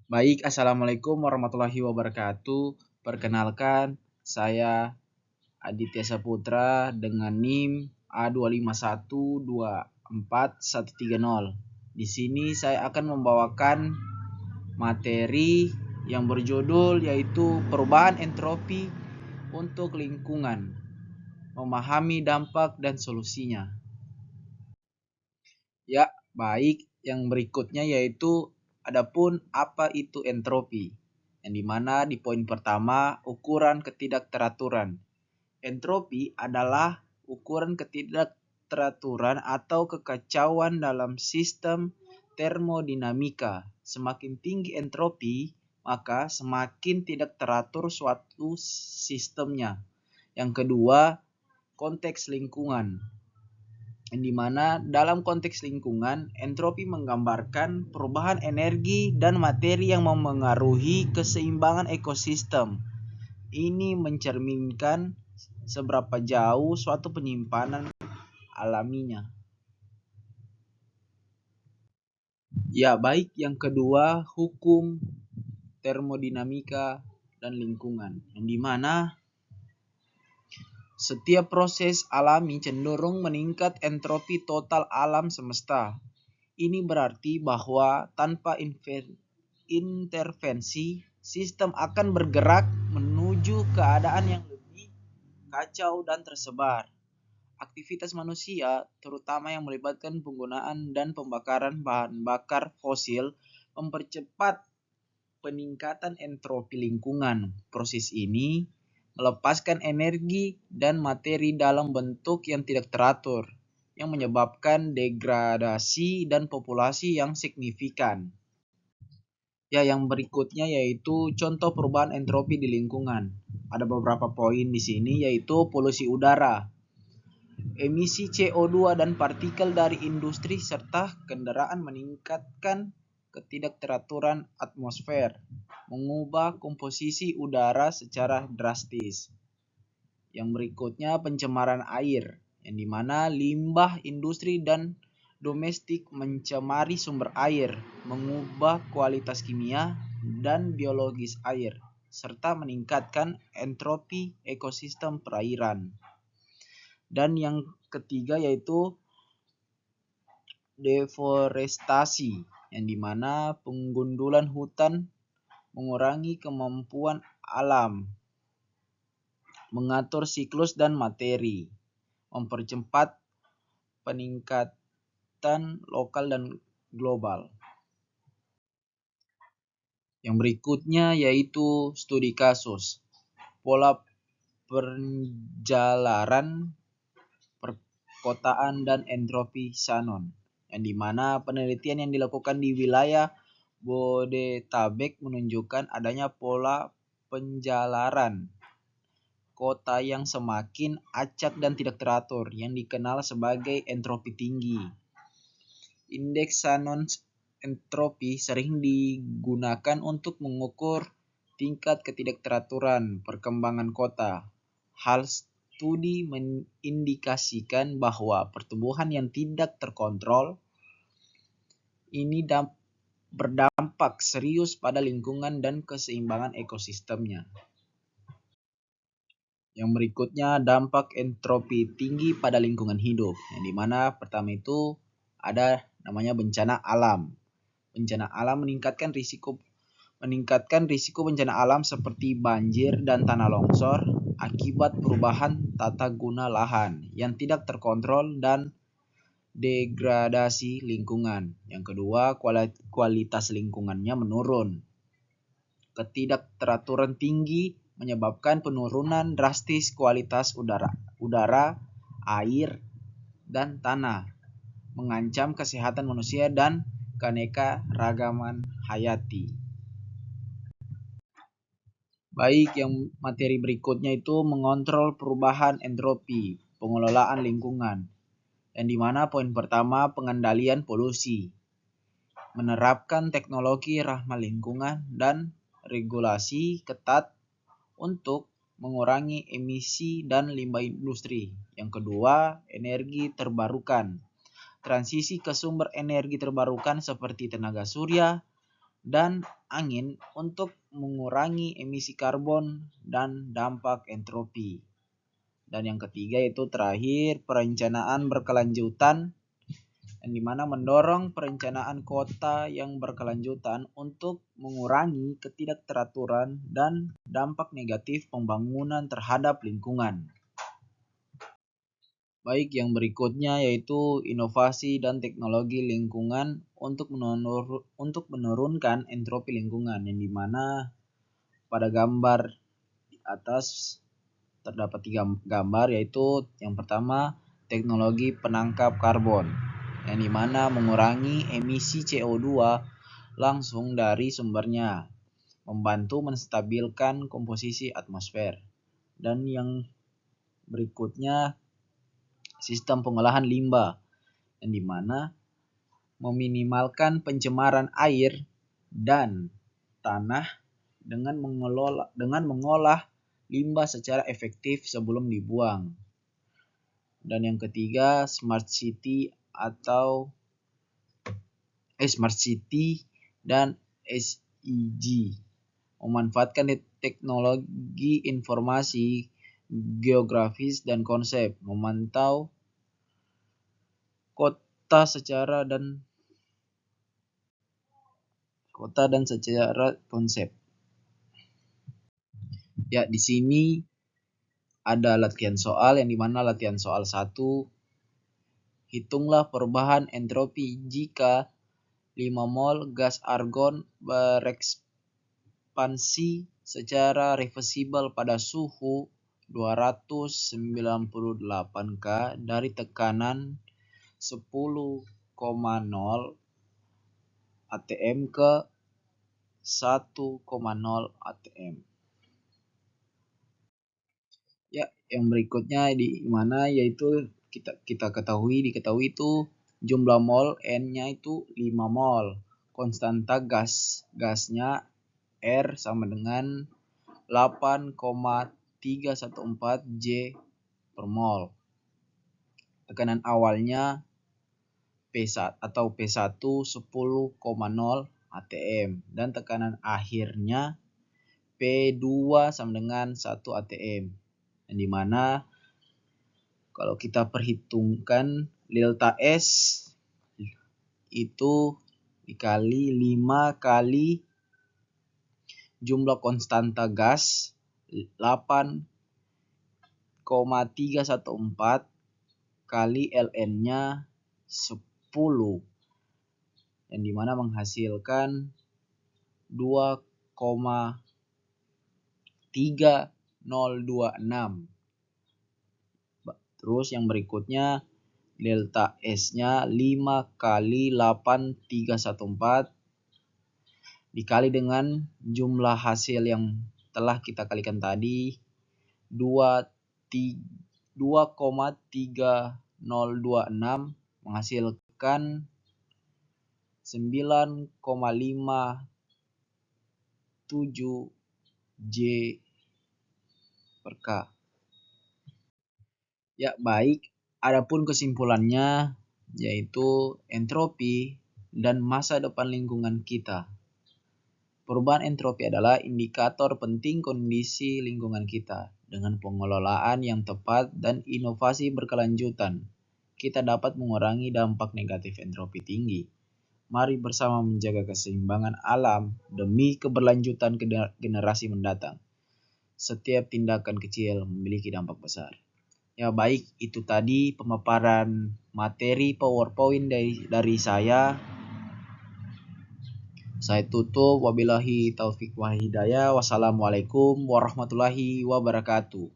Baik, Assalamualaikum warahmatullahi wabarakatuh. Perkenalkan, saya Aditya Saputra dengan NIM A25124130. Di sini saya akan membawakan materi yang berjudul yaitu perubahan entropi untuk lingkungan, memahami dampak dan solusinya. Ya, baik. Yang berikutnya yaitu adapun apa itu entropi. Yang dimana di poin pertama ukuran ketidakteraturan. Entropi adalah ukuran ketidakteraturan atau kekacauan dalam sistem termodinamika. Semakin tinggi entropi, maka semakin tidak teratur suatu sistemnya. Yang kedua, konteks lingkungan. Yang dimana dalam konteks lingkungan, entropi menggambarkan perubahan energi dan materi yang memengaruhi keseimbangan ekosistem. Ini mencerminkan seberapa jauh suatu penyimpanan alaminya. Ya, baik. Yang kedua, hukum termodinamika dan lingkungan. Yang dimana setiap proses alami cenderung meningkat entropi total alam semesta. Ini berarti bahwa tanpa intervensi, sistem akan bergerak menuju keadaan yang lebih kacau dan tersebar. Aktivitas manusia, terutama yang melibatkan penggunaan dan pembakaran bahan bakar fosil, mempercepat peningkatan entropi lingkungan. Proses ini melepaskan energi dan materi dalam bentuk yang tidak teratur, yang menyebabkan degradasi dan populasi yang signifikan. Ya, yang berikutnya yaitu contoh perubahan entropi di lingkungan. Ada beberapa poin di sini yaitu polusi udara, emisi CO2 dan partikel dari industri serta kendaraan meningkatkan ketidakteraturan atmosfer, mengubah komposisi udara secara drastis. Yang berikutnya pencemaran air, yang dimana limbah industri dan domestik mencemari sumber air, mengubah kualitas kimia dan biologis air, serta meningkatkan entropi ekosistem perairan. Dan yang ketiga yaitu deforestasi, yang dimana penggundulan hutan mengurangi kemampuan alam mengatur siklus dan materi, mempercepat peningkatan lokal dan global. Yang berikutnya yaitu studi kasus, pola perjalanan perkotaan dan entropi Shannon, yang dimana penelitian yang dilakukan di wilayah Bodetabek menunjukkan adanya pola penjalaran kota yang semakin acak dan tidak teratur, yang dikenal sebagai entropi tinggi. Indeks Shannon entropi sering digunakan untuk mengukur tingkat ketidakteraturan perkembangan kota. Hal studi mengindikasikan bahwa pertumbuhan yang tidak terkontrol ini berdampak serius pada lingkungan dan keseimbangan ekosistemnya. Yang berikutnya dampak entropi tinggi pada lingkungan hidup, yang dimana pertama itu ada namanya bencana alam. Bencana alam meningkatkan risiko bencana alam seperti banjir dan tanah longsor akibat perubahan tata guna lahan yang tidak terkontrol dan degradasi lingkungan. Yang kedua, kualitas lingkungannya menurun. Ketidakteraturan tinggi menyebabkan penurunan drastis kualitas udara, air, dan tanah, mengancam kesehatan manusia dan keanekaragaman hayati. Baik, yang materi berikutnya itu mengontrol perubahan entropi, pengelolaan lingkungan. Yang dimana poin pertama pengendalian polusi, menerapkan teknologi ramah lingkungan dan regulasi ketat untuk mengurangi emisi dan limbah industri. Yang kedua, energi terbarukan. Transisi ke sumber energi terbarukan seperti tenaga surya dan angin untuk mengurangi emisi karbon dan dampak entropi. Dan yang ketiga itu terakhir perencanaan berkelanjutan, yang dimana mendorong perencanaan kota yang berkelanjutan untuk mengurangi ketidakteraturan dan dampak negatif pembangunan terhadap lingkungan. Baik, yang berikutnya yaitu inovasi dan teknologi lingkungan untuk menurunkan entropi lingkungan, yang dimana pada gambar di atas terdapat 3 gambar, yaitu yang pertama teknologi penangkap karbon, yang dimana mengurangi emisi CO2 langsung dari sumbernya, membantu menstabilkan komposisi atmosfer. Dan yang berikutnya sistem pengolahan limbah, yang dimana meminimalkan pencemaran air dan tanah dengan mengolah limbah secara efektif sebelum dibuang. Dan yang ketiga smart city dan SEG, memanfaatkan teknologi informasi geografis dan konsep, memantau kota dan secara konsep. Ya, di sini ada latihan soal, yang dimana latihan soal 1, hitunglah perubahan entropi jika 5 mol gas argon berekspansi secara reversibel pada suhu 298 K dari tekanan 10,0 atm ke 1,0 atm. Ya, yang berikutnya di mana yaitu kita diketahui itu jumlah mol N-nya itu 5 mol. Konstanta gasnya R sama dengan 8,314 J per mol. Tekanan awalnya P1 10,0 atm dan tekanan akhirnya P2 sama dengan 1 atm. Yang dimana kalau kita perhitungkan delta S itu dikali 5 kali jumlah konstanta gas 8,314 kali Ln-nya 10, yang dimana menghasilkan 2,3026. Terus yang berikutnya delta S-nya 5 kali 8,314 dikali dengan jumlah hasil yang telah kita kalikan tadi 2,3026 menghasilkan 9,57 J per K. Ya, baik. Adapun kesimpulannya yaitu entropi dan masa depan lingkungan kita. Perubahan entropi adalah indikator penting kondisi lingkungan kita. Dengan pengelolaan yang tepat dan inovasi berkelanjutan, kita dapat mengurangi dampak negatif entropi tinggi. Mari bersama menjaga keseimbangan alam demi keberlanjutan generasi mendatang. Setiap tindakan kecil memiliki dampak besar. Ya, baik, itu tadi pemaparan materi PowerPoint dari saya. Saya tutup, wabillahi taufik wa hidayah. Wassalamualaikum warahmatullahi wabarakatuh.